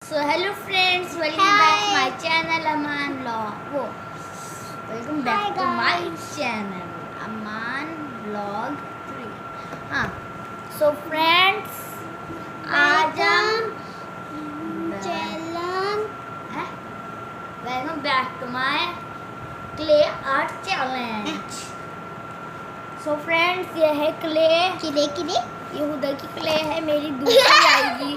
So hello friends, welcome back to my channel Aman Vlog. Welcome back to my channel Aman Vlog 3. हाँ, so friends, आज हम welcome back to my clay art challenge. So friends, ये है clay. ये उधर की clay है, मेरी दूसरी आएगी।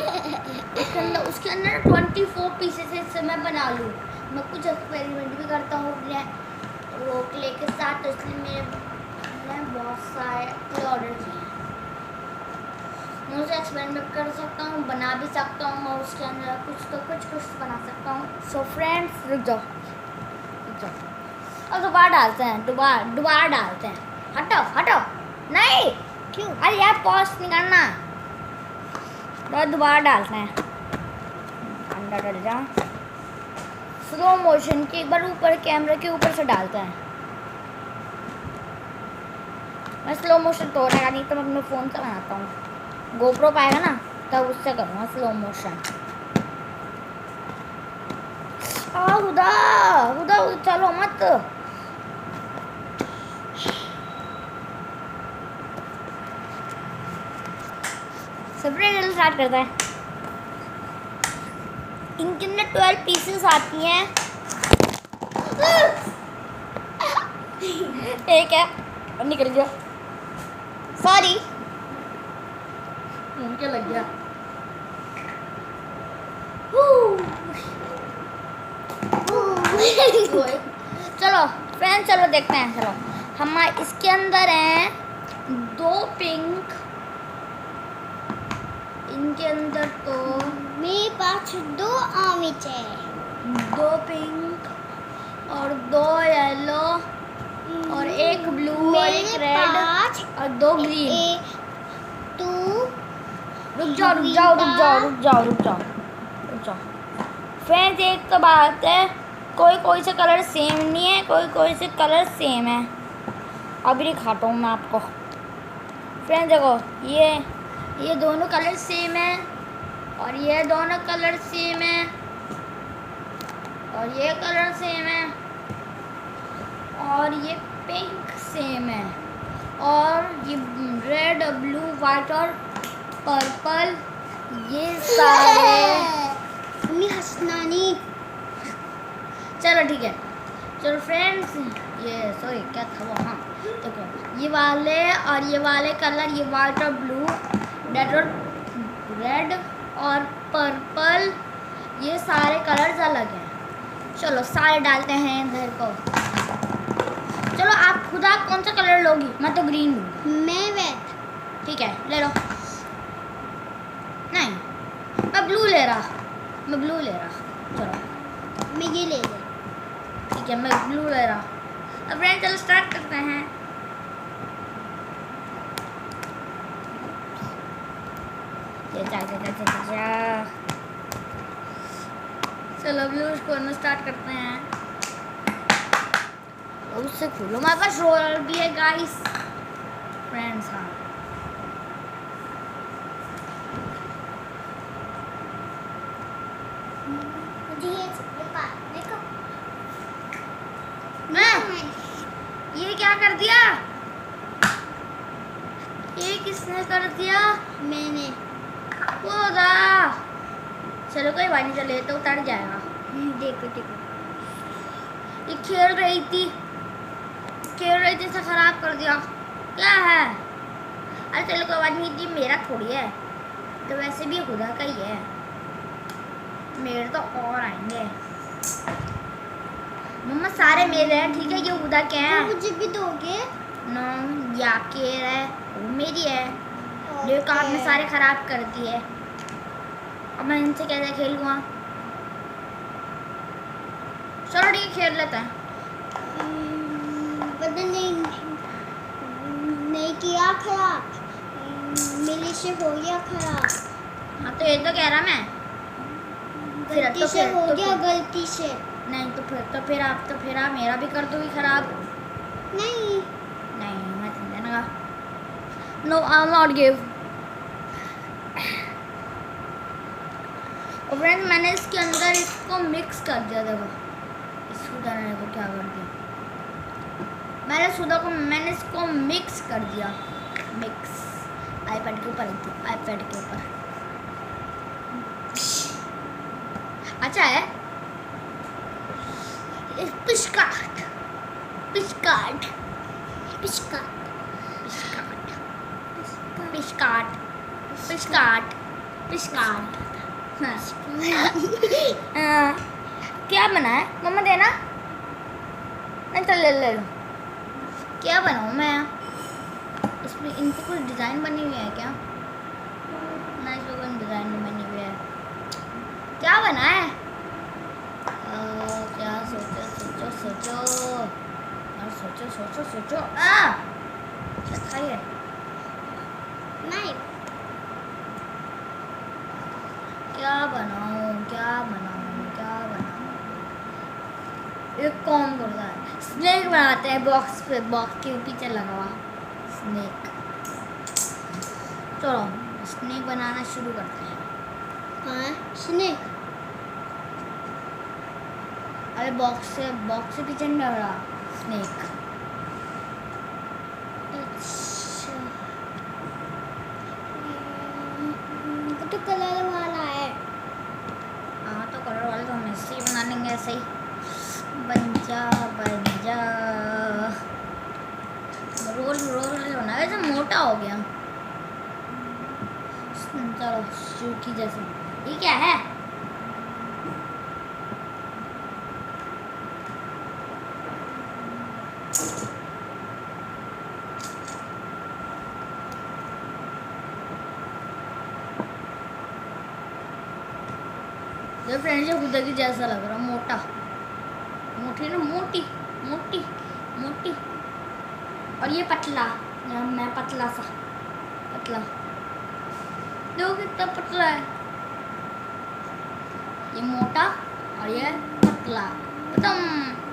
उसके अंदर 24 पीसेस है, इससे मैं बना लूँ। मैं कुछ एक्सपेरिमेंट भी करता हूँ वो क्ले के साथ, तो इसलिए मैंने बहुत सारे क्ले ऑर्डर किए हैं। मैं उसे एक्सपेरिमेंट कर सकता हूँ, बना भी सकता हूँ, और उसके अंदर कुछ बना सकता हूँ। सो फ्रेंड्स, रुक जाओ और दोबारा डालते हैं, दोबारा डालते हैं। हटो नहीं, क्यों? अरे यार पॉज नहीं करना, दोबारा डालते हैं। अंदर डल जा, स्लो मोशन के एक बार ऊपर कैमरे के ऊपर से डालते हैं। मैं स्लो मोशन तो रहेगा नहीं, तो मैं अपने फ़ोन से बनाता हूँ। गोप्रो पाएगा ना, तब उससे करूँगा स्लो मोशन। हुदा चलो मत। सबसे स्टार्ट करता है। इनके अंदर 12 पीसेस आती हैं। एक है, निकल गया, सॉरी, मुझे लग गया। चलो फ्रेंड्स, चलो देखते हैं। चलो हमारे इसके अंदर हैं 2 पिंक, इनके अंदर तो मेरे पास 2 ऑरेंज है, 2 पिंक और 2 येलो और 1 ब्लू और 1 रेड और 2 ग्रीन। रुक जाओ। फ्रेंड्स, एक तो बात है, कोई से कलर सेम नहीं है, कोई से कलर सेम है। अभी दिखाता हूँ मैं आपको। फ्रेंड्स देखो, ये दोनों कलर सेम है, और ये दोनों कलर सेम है, और ये कलर सेम है, और ये पिंक सेम है, और ये रेड, ब्लू, वाइट और पर्पल, ये सारे। मम्मी हंसना नहीं। चलो ठीक है। चलो फ्रेंड्स, ये सॉरी क्या था वो, हाँ देखो, ये वाले कलर, ये वाइट और ब्लू, रेड और पर्पल, ये सारे कलर्स अलग हैं। चलो सारे डालते हैं इधर को। चलो आप खुदा कौन सा कलर लोगी? मैं तो ग्रीन लूँगी। मैं रेड। ठीक है, ले लो। नहीं, मैं ब्लू ले रहा। चलो मैं ये ले ले। ठीक है, मैं ब्लू ले रहा। अब फ्रेंड चलो स्टार्ट करते हैं। चलो ब्लू को स्टार्ट करते हैं। उससे खोलो, हमारे पास रोलर भी है गाइस। फ्रेंड्स हाँ, ये क्या कर दिया? ये किसने कर दिया? मैंने। होगा, चलो कोई बात नहीं, चले तो उतर जाएगा। देखो ये खेल रही थी, इसे खराब कर दिया। क्या है? अरे चलो कोई बात नहीं, ये मेरा थोड़ी है, तो वैसे भी खुदा का ही है। मेरे तो और आएंगे। मम्मा सारे मेरे हैं, ठीक है, ये खुदा के हैं। मुझे भी दोगे? नो, या केर है, वो मेरी है। देखो आपने सारे खराब कर दिए। अब मैं इनसे कैसे खेलूँगा? चलो ठीक है, खेल लेते हैं। पता नहीं किया खराब, मेरे से हो गया खराब। हाँ तो ये तो कह रहा मैं, गलती से हो गया, गलती से। नहीं तो फिर आप मेरा भी कर दोगी खराब। नहीं मैं देने लगा। No, I will not give. और फ्रेंड्स मैंने इसके अंदर इसको मिक्स कर दिया। देखो इसको डालने को क्या कर दिया मैंने इसको मिक्स कर दिया। मिक्स आईपैड के ऊपर आईपैड के ऊपर अच्छा है। पिचकाट पिचकाट पिचकाट पिचकाट पिचकाट पिचकाट पिचकाट। हाँ। क्या बना है मम्मा देना नहीं तो ले लो। क्या बनाऊँ मैं? इसमें इनको कुछ डिज़ाइन बनी हुई है क्या? ना इसमें कोई डिज़ाइन नहीं बनी हुई है। क्या बना है? क्या सोचो और सोचो क्या खाइए नहीं क्या बनाऊँ एक कौन बोल रहा है? स्नेक बनाते हैं बॉक्स के पीछे लगा हुआ स्नेक। चलो स्नेक बनाना शुरू करते हैं। हाँ स्नेक अरे बॉक्स से पीछे नहीं लग रहा स्नेक। अच्छा वो तो कलर वाला है। हाँ तो कलर वाले तो हम ऐसे ही बना लेंगे ऐसे ही। बन जा रोल होना है जैसे मोटा हो गया। चलो सूखी जैसे ये क्या है? फ्रेंड्स ये खुदा की जैसा लग रहा मोटा मोटी और ये पतला। मैं पतला देखो कितना पतला है। ये मोटा और ये पतला।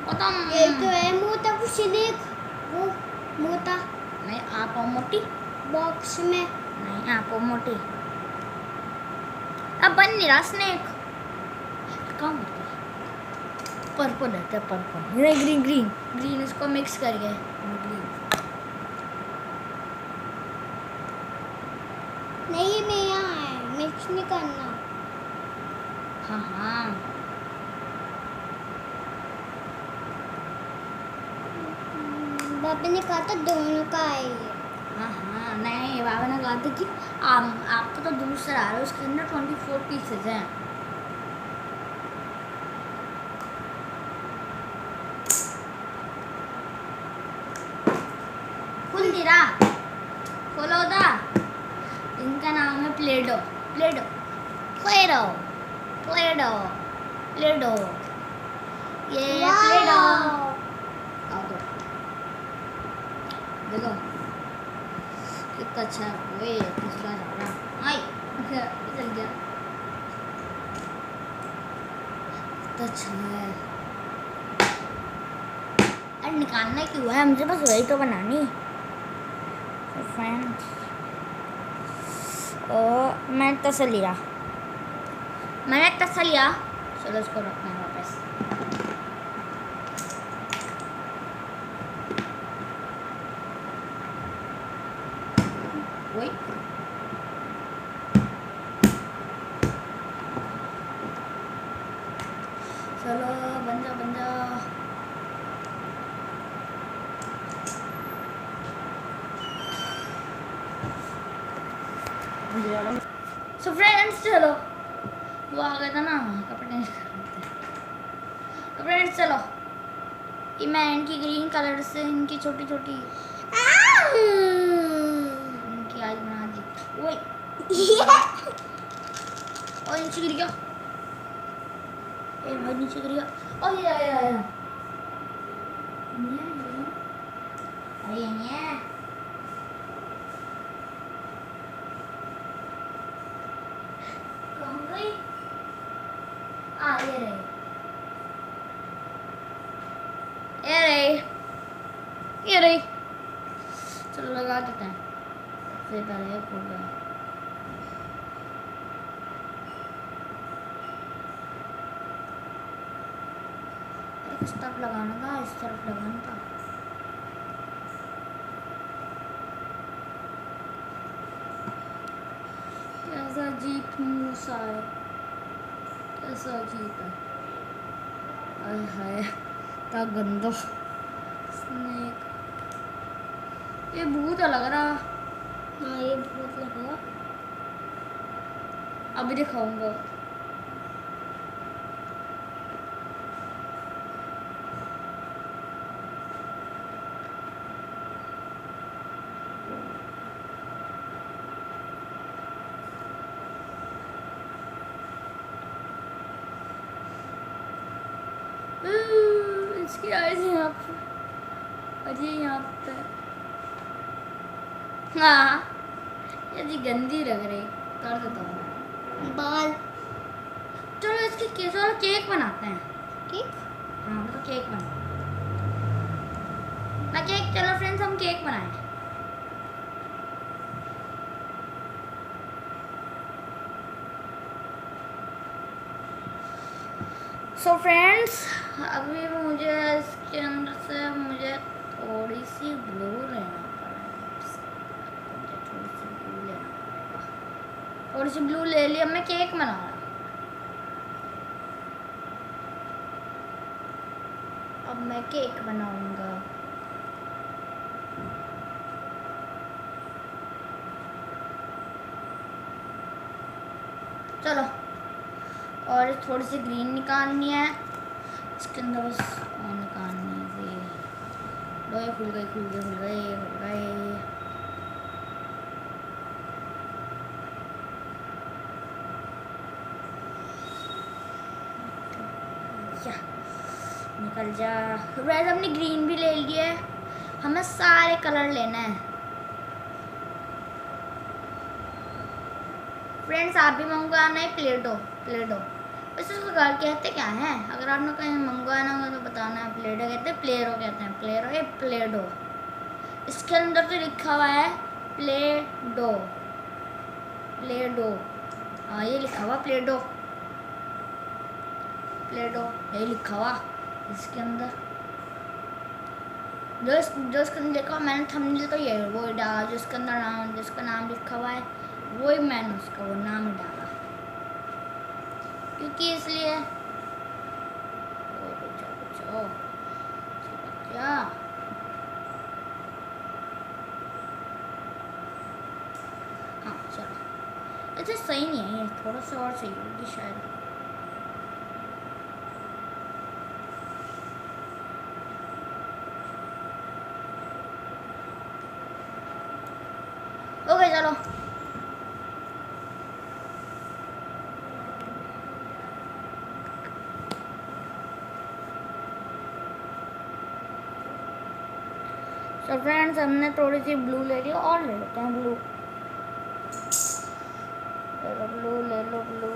पतम ये तो है मोटा वो स्नेक वो मोटा नहीं आप हो मोटी बॉक्स में नहीं आप हो मोटी। अब बन नहीं रहा स्नेक। कहाँ पर्पल है पर्पल ग्रीन इसको मिक्स करके ग्रीन। नहीं मैं यहाँ है मिक्स नहीं करना। हाँ बाबा ने कहा था दोनों का है ये। हाँ नहीं बाबा ने कहा था कि आपको तो दूर से आ रहे हो उसके अंदर 24 पीसेज हैं। खोलो था। इनका नाम है प्लेडो। ये प्लेडो देखो कितना अच्छा है। वे पिछला जा रहा आई चल गया। कितना अच्छा है। अरे निकालना क्यों है? मुझे बस वही तो बनानी। फ्रेंड्स मैंने तसा लिया चलो इसको रखना है वापस। वही चलो बन जा सो फ्रेंड्स चलो वो आ गया था ना कपड़े। तो फ्रेंड्स चलो कि मैं इनकी ग्रीन कलर से इनकी छोटी इनकी आईज बना दी। वही और नीचे गिर गया। भाई नीचे गिर गया। और ये आया ये रही। चलो लगा देते हैं। सबसे पहले फूल गया। इस तरफ लगाना था, इस तरफ लगाना था। कैसा अजीब मुंह सा है, कैसा अजीब है। हाय हाय क्या गंदा स्नेक। ये भूत लग रहा। हाँ ये बहुत लगा। अभी दिखाऊंगा। इसकी आईज यहाँ पे, अरे यहाँ पे। हाँ ये जी गंदी लग रही, कर देता हूँ। बाल। चलो इसके चलो केक बनाते हैं। ठीक। हाँ तो केक बना ना केक। चलो फ्रेंड्स हम केक बनाएं। सो फ्रेंड्स अभी मुझे इसके अंदर से मुझे थोड़ी सी ब्लू लेना पड़ेगा। मुझे थोड़ी सी ब्लू लेना पड़ेगा। थोड़ी सी ब्लू ले ली। अब मैं केक बना रहा। अब मैं केक बनाऊंगा। चलो और थोड़ी सी ग्रीन निकालनी है इसके अंदर, बस और निकालनी है। लो ये खुल गए खुल गए खुल गए खुल गए। या निकल जा। वैसे हमने ग्रीन भी ले लिया है। हमें सारे कलर लेना है। फ्रेंड्स आप भी मंगवाना है प्लेडो। प्लेडो वैसे उसको घर कहते क्या है? अगर आपने कहीं मंगवाना होगा तो बताना है। प्लेडो कहते हैं, प्लेरो कहते हैं। प्लेरो या प्लेडो। इसके अंदर तो लिखा हुआ है प्लेडो। प्लेडो हाँ ये लिखा हुआ प्लेडो। प्लेडो ये लिखा हुआ इसके अंदर। जो इसके अंदर लिखा हुआ, मैंने थंबनेल तो ये वो डाला जो इसके अंदर नाम, जिसका नाम लिखा हुआ है वही मैंने उसका वो नाम डाला, क्योंकि इसलिए। क्या हाँ चलो। अच्छा सही नहीं है ये, थोड़ा सा और सही होगी शायद। ओके चलो। तो फ्रेंड्स हमने थोड़ी सी ब्लू ले ली और ले लेते हैं ब्लू। ले लो ब्लू, ले लो ब्लू।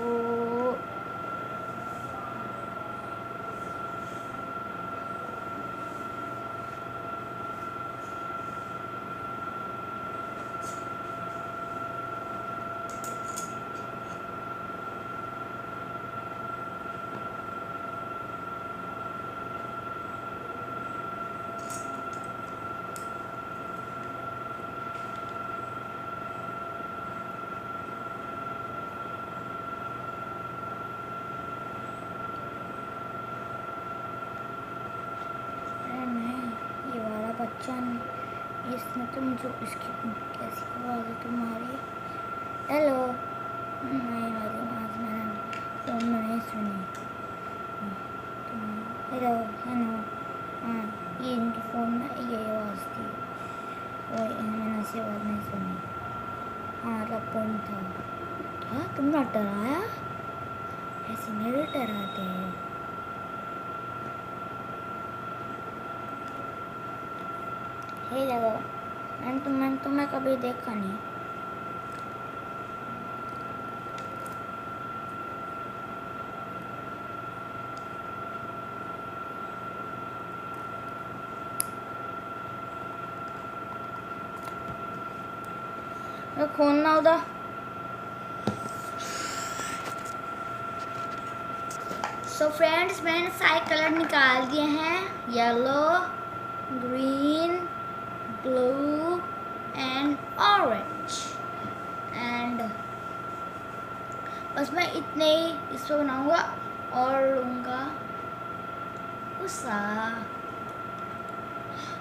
बच्चा नहीं, इसने तुम जो इसकी कैसी आवाज़ है तुम्हारी? हेलो नहीं आवाज़ मैंने तुम नहीं सुनी। हेलो हेलो हाँ ये इनके फ़ोन में ये आवाज़ थी, वो मैंने ऐसी आवाज़ नहीं सुनी। हाँ मतलब कौन था? हाँ तुमने डराया? ऐसे मेरे डराते हैं। हे लगा मैंने तुम्हें कभी देखा नहीं। खोलना उधर। सो फ्रेंड्स मैंने सारे कलर निकाल दिए हैं, yellow, green, blue and orange. And बस मैं इतने ही इस पर बनाऊंगा और लूँगा गुस्सा।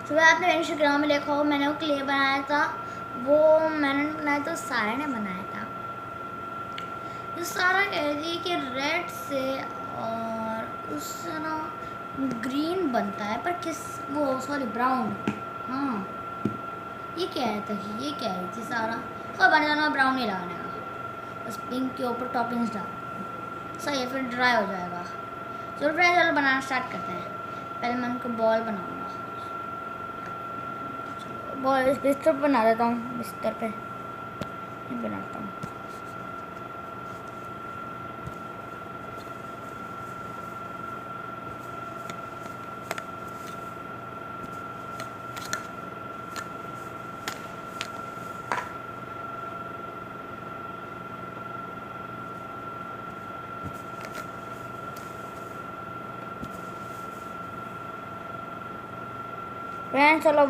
सुबह आपने इंस्टाग्राम में देखा हो, मैंने वो क्ले बनाया था, वो मैंने बनाया था, सारे ने बनाया था। तो सारा कह रही है कि रेड से और उससे ना ग्रीन बनता है, पर किस वो सॉरी ब्राउन। हाँ ये कह रहा था, ये कह रही थी सारा और बन जाना ब्राउन नहीं लगाने का, बस पिंक के ऊपर टॉपिंग्स डाल, सही है, फिर ड्राई हो जाएगा। चलो फ्रेंड्स चलो बनाना स्टार्ट करते हैं। पहले मैं उनको बॉल बनाऊंगा, बॉल इस बिस्तर पर बना देता हूँ, बिस्तर पे बनाता हूँ। फ्रेंड्स चलो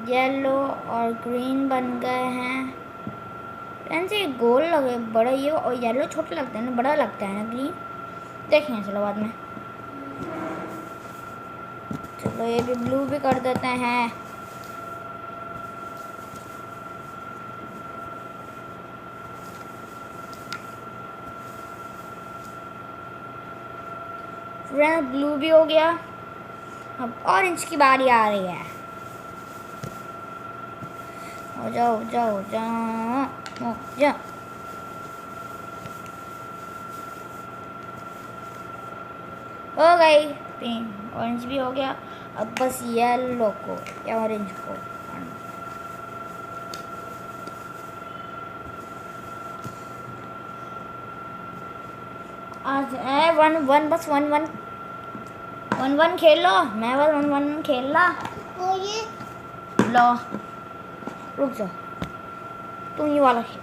येलो और ग्रीन बन गए हैं। फ्रेंड्स ये गोल लगे बड़ा, ये और येलो छोटे लगते हैं ना, बड़ा लगता है ना ग्रीन, देखेंगे चलो बाद में। चलो ये भी ब्लू भी कर देते हैं। फ्रेंड्स ब्लू भी हो गया, अब ऑरेंज की बारी आ रही है। हो जाओ जाओ जाओ हो जाओ। हो गई पिंक, ऑरेंज भी हो गया, अब बस येलो को या ऑरेंज को आज वन वन बस वन वन वन वन खेल लो, मैं बस वन वन खेल ला। और ये लो रुक जाओ, तुम ये वाला खेलो।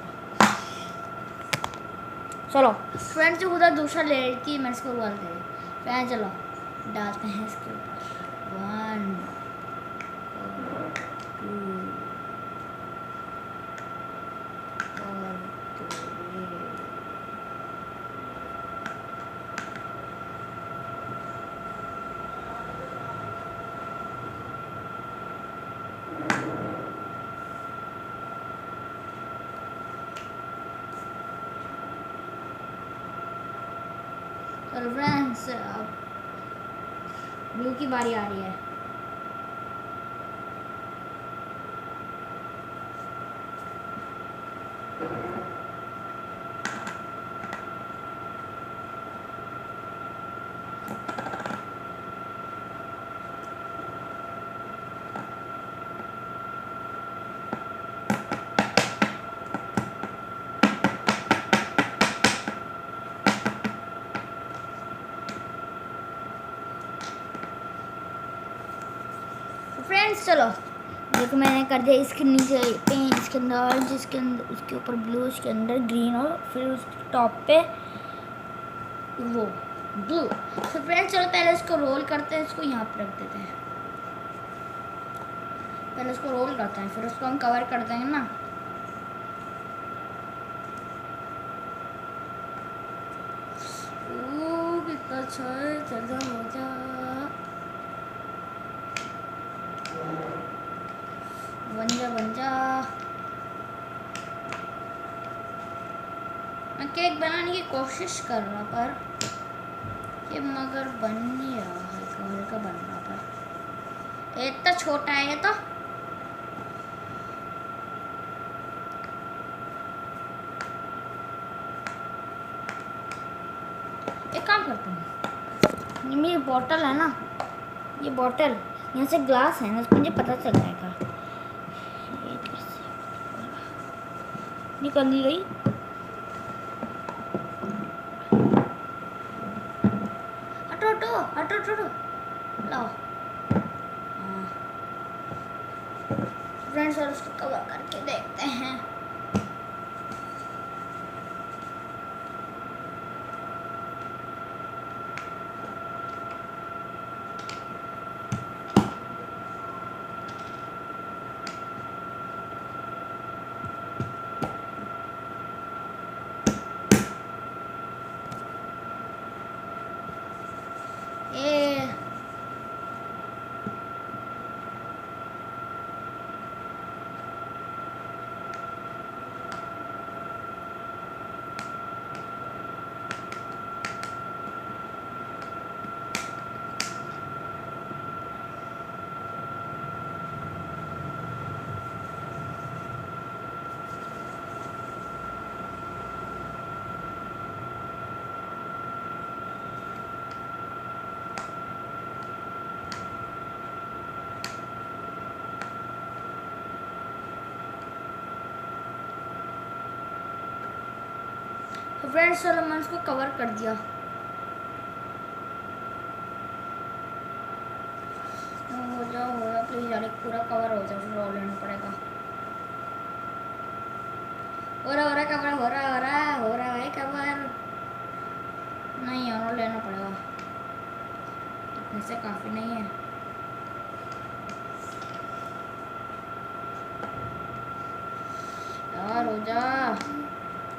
चलो फ्रेंड्स जो उधर दूसरा ले रही थी, मैं इसको बोल दे फ्रेंड, चलो डालते हैं इसके ऊपर 1 2 और 3। चलो फ्रेंड्स अब ब्लू की बारी आ रही है। फ्रेंड्स चलो देखो मैंने कर दिया, इसके नीचे पेन, इसके अंदर ऑरेंज, इसके अंदर उसके ऊपर ब्लू, इसके अंदर ग्रीन और फिर उसके टॉप पे वो ब्लू। तो फ्रेंड्स चलो पहले इसको रोल करते हैं, इसको यहाँ पे रख देते हैं, पहले इसको रोल करते हैं फिर उसको हम कवर कर देंगे ना। कितना अच्छा है, चल हो जा बन जा। मैं केक बनाने की कोशिश कर रहा पर ये मगर बन नहीं रहा, हल्का हल्का बन रहा, पर इतना छोटा है ये तो। एक काम करता हूँ, ये मेरी बॉटल है ना, ये बॉटल यहाँ से ग्लास है ना, उसको मुझे पता चल जाएगा। निकल नहीं गई, हटो हटो हटो हटो, लाओ। फ्रेंड्स और उसको कवर करके देखते हैं। फ्रेंड्स चलो मैंने इसको कवर कर दिया। हो जाओ प्लीज यार, पूरा कवर हो जाए फिर और लेना पड़ेगा। हो रहा कवर, हो रहा है कवर। नहीं और लेना पड़ेगा, इतने से काफी नहीं है। यार हो जा,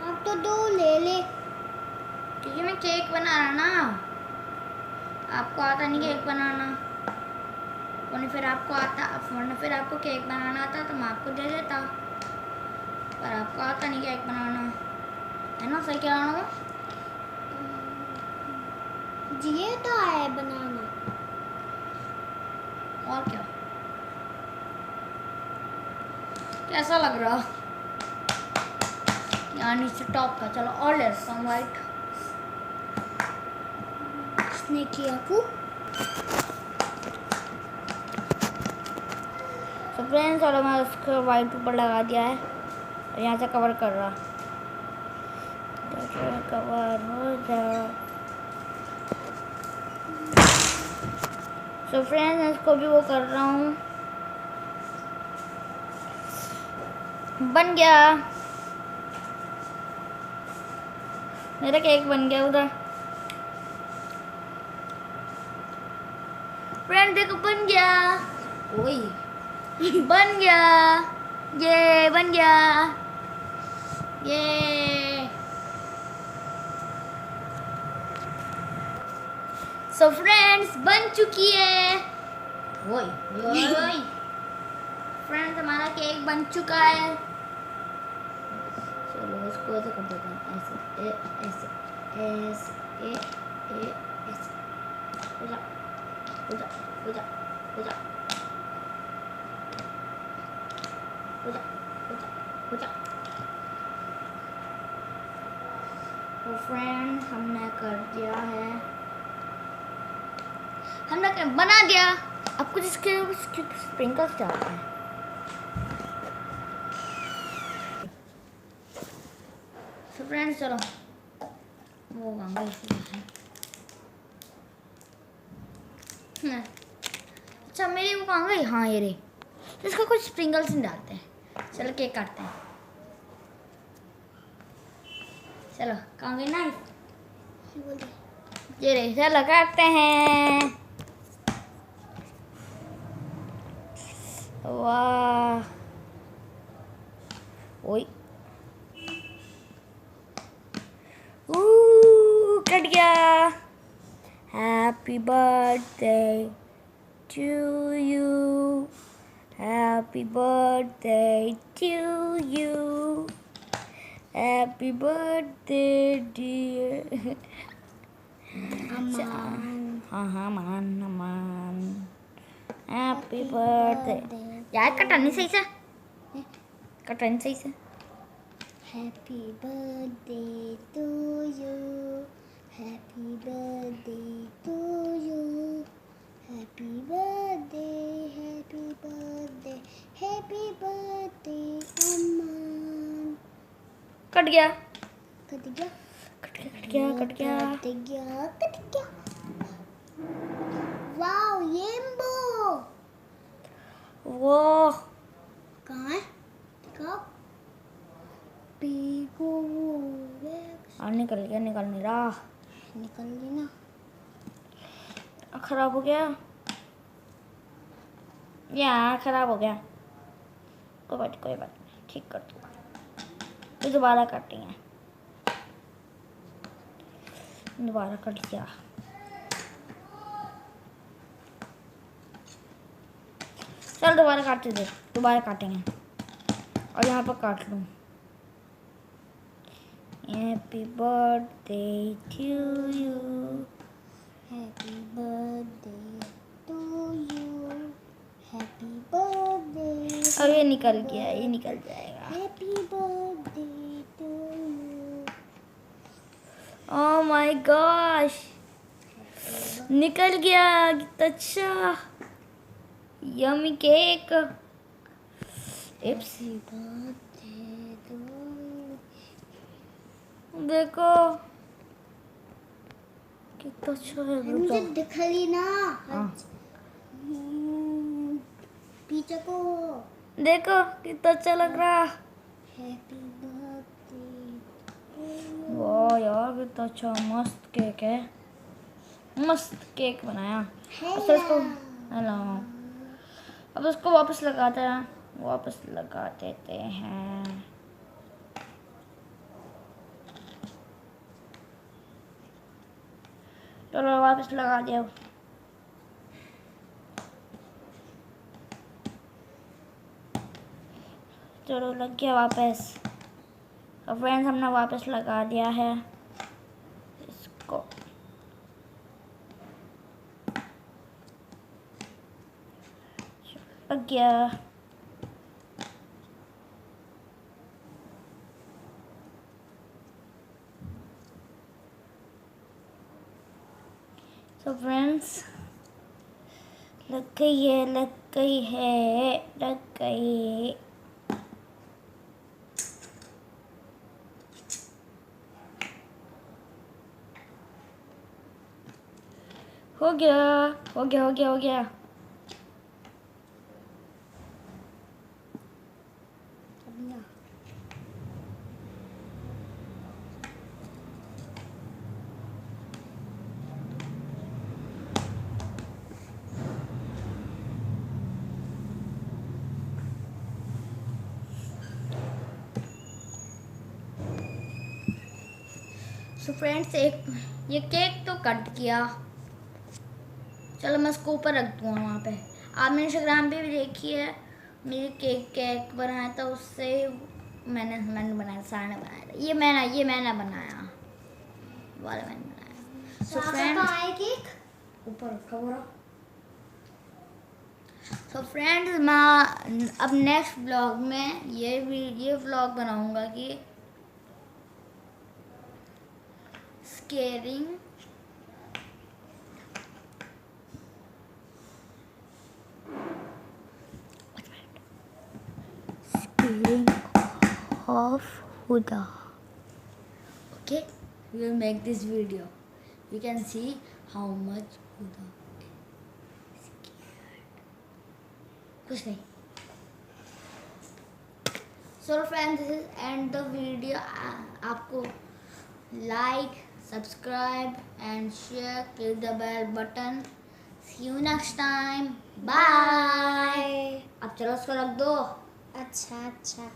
अब तो 2 ले ले। क्योंकि मैं केक बना रहा ना, आपको आता नहीं केक बनाना, वरना फिर आपको आता, वरना फिर आपको केक बनाना आता तो मैं आपको दे देता, पर आपको आता नहीं केक बनाना, है ना? सही कह रहा हूँ? ये तो है बनाना। और क्या, कैसा लग रहा यहाँ नीचे टॉप का? चलो और ले सम वाइट। इसने किया को तो फ्रेंड्स चलो मैं उसको वाइट ऊपर लगा दिया है और यहाँ से कवर कर रहा, कवर हो जा। तो फ्रेंड्स इसको भी वो कर रहा हूँ, बन गया मेरा केक, बन गया उधर। फ्रेंड देखो बन गया, ओए बन गया, ये बन गया, ये। सो फ्रेंड्स बन चुकी है, ओए ओए फ्रेंड्स हमारा केक बन चुका है। चलो इसको ऐसे कर देते हैं, ऐसे ऐसे ऐसे ऐसे, हो जा हो जा हो जा हो जा हो जा हो जा हो जा। तो फ्रेंड्स हमने कर दिया है, हमने बना दिया। अब कुछ इसके स्प्रिंकल्स डालते हैं। तो फ्रेंड्स चलो वो गंगा अच्छा मेरी वो कहाँ गई? हाँ ये रे, तो इसका कुछ स्प्रिंकल्स नहीं डालते हैं। चलो केक काटते हैं, चलो कहाँ गई नाइफ? ये रे, चलो काटते हैं। वाह ओए कट गया। Happy birthday to you, happy birthday to you, happy birthday dear. हाँ हाँ मान हैप्पी बर्थडे। यार कटानी सही से, कटानी सही से। Happy birthday to you, happy birthday to you, happy birthday, happy birthday, happy birthday Aman. Cut गया कट गया कट गया कट गया कट गया कट गया कट गया। वाओ येम्बो, वो कहाँ है? कहाँ? पीको निकल गया, निकल नहीं रहा, निकल गई ना। खराब हो गया यार, खराब हो गया। कोई बात नहीं, ठीक कर दूँगा, फिर दोबारा काटेंगे। दोबारा कट गया। चल दोबारा काटते दे, दोबारा काटेंगे और यहाँ पर काट लूँ। Happy birthday to you, happy birthday to you, happy birthday. अब ये निकल गया, ये निकल जाएगा। Happy birthday to you. Oh my gosh, निकल गया, कितना अच्छा yummy cake. Happy birthday to you. देखो कितना अच्छा है मुझे बुद्धा। दिखली ना। हाँ। पीछे को। देखो कितना अच्छा लग रहा। Happy birthday. वाह यार कितना अच्छा मस्त केक है। मस्त केक बनाया। अच्छा इसको हेलो। अब उसको वापस लगाते हैं। वापस लगा देते हैं। चलो वापस लगा दिया। चलो लग गया वापस। तो फ्रेंड्स हमने वापस लगा दिया है इसको। लग गया। तो फ्रेंड्स लग गई है, लग गई है, लग गई। हो गया, हो गया, हो गया, हो गया। सो फ्रेंड्स एक ये केक तो कट किया। चलो मैं इसको ऊपर रख दूँगा वहाँ पे। आपने इंस्टाग्राम पे भी देखी है मेरी केक बनाया था, उससे मैंने बनाया, सारा ने बनाया था। ये मैंने बनाया वाला मैंने बनाया। सो फ्रेंड्स केक ऊपर रखा हुआ। सो फ्रेंड्स मैं अब नेक्स्ट ब्लॉग में ये व्लॉग बनाऊंगा कि squaring of Huda. Okay, we will make this video. You can see how much Huda is scared. कुछ नहीं. So friends, this is end the video. आपको like, subscribe and share. Click the bell button. See you next time. Bye. अब चलो उसको रख दो. अच्छा अच्छा।